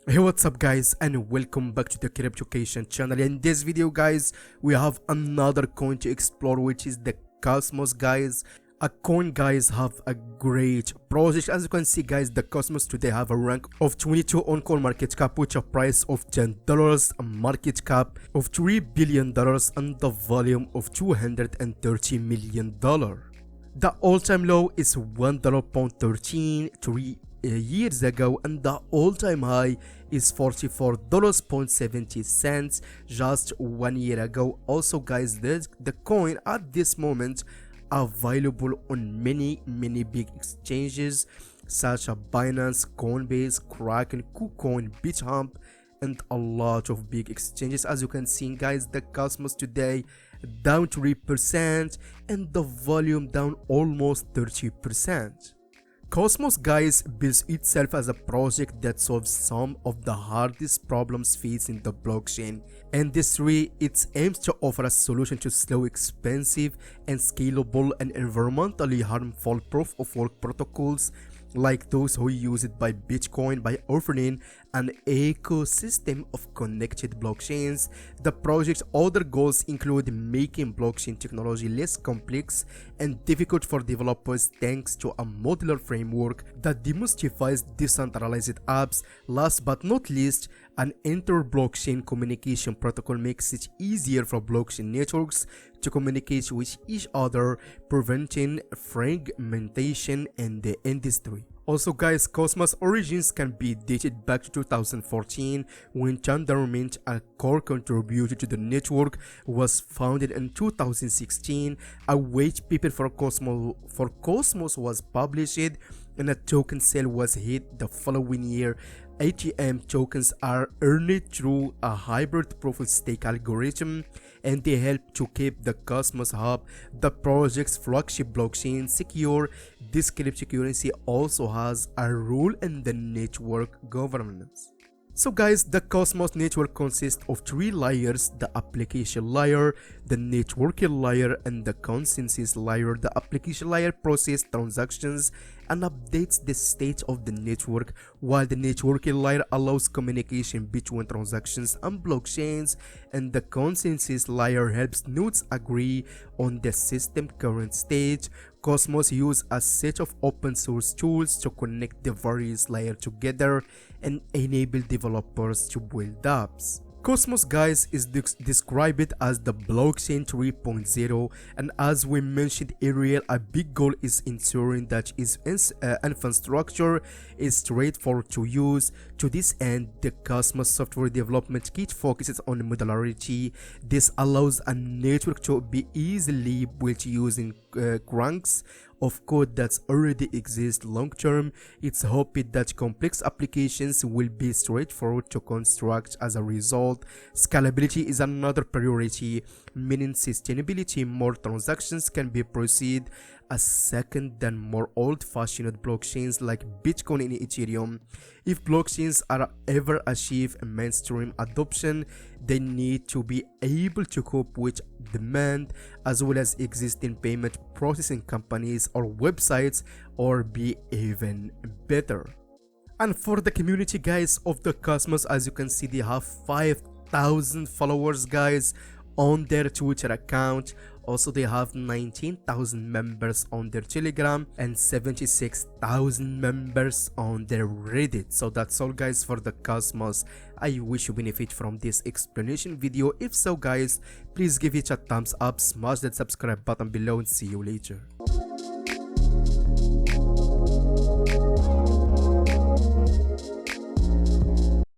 Hey, what's up guys, and welcome back to the Cryptocation channel. In this video guys, we have another coin to explore, which is the Cosmos guys. A coin guys have a great project. As you can see guys, the Cosmos today have a rank of 22 on coin market cap, which a price of $10, a market cap of $3 billion, and the volume of $230 million. The all-time low is $1.13 3 years ago, and the all-time high is $44.70 just 1 year ago. Also guys, the coin at this moment available on many big exchanges such as Binance, Coinbase, Kraken, KuCoin, BitHump, and a lot of big exchanges. As you can see guys, the Cosmos today down 3% and the volume down almost 30%. Cosmos guys builds itself as a project that solves some of the hardest problems faced in the blockchain industry. It aims to offer a solution to slow, expensive, and scalable and environmentally harmful proof-of-work protocols like those who use it by Bitcoin, by offering an ecosystem of connected blockchains. The project's other goals include making blockchain technology less complex and difficult for developers thanks to a modular framework that demystifies decentralized apps. Last but not least, an interblockchain communication protocol makes it easier for blockchain networks to communicate with each other, preventing fragmentation in the industry. Also guys, Cosmos origins can be dated back to 2014 when Tendermint, a core contributor to the network, was founded. In 2016, a white paper for Cosmos was published and a token sale was hit the following year. ATM tokens are earned through a hybrid proof of stake algorithm, and they help to keep the Cosmos Hub, the project's flagship blockchain, secure. This cryptocurrency also has a role in the network governance. So guys, the Cosmos network consists of 3 layers: the application layer, the networking layer, and the consensus layer. The application layer processes transactions and updates the state of the network, while the networking layer allows communication between transactions and blockchains, and the consensus layer helps nodes agree on the system current state. Cosmos uses a set of open source tools to connect the various layers together and enable developers to build apps. Cosmos guys is described as the blockchain 3.0, and as we mentioned earlier, a big goal is ensuring that its infrastructure is straightforward to use. To this end, the Cosmos software development kit focuses on modularity. This allows a network to be easily built using chunks of code that already exists. Long term, it's hoped that complex applications will be straightforward to construct. As a result, scalability is another priority, meaning sustainability. More transactions can be proceed a second than more old-fashioned blockchains like Bitcoin and Ethereum. If blockchains are ever achieve mainstream adoption, they need to be able to cope with demand as well as existing payment processing companies or websites, or be even better. And for the community guys of the Cosmos, as you can see, they have 5,000 followers guys on their Twitter account. Also, they have 19,000 members on their Telegram and 76,000 members on their Reddit. So that's all guys for the Cosmos. I wish you benefit from this explanation video. If so guys, please give it a thumbs up, smash that subscribe button below, and see you later.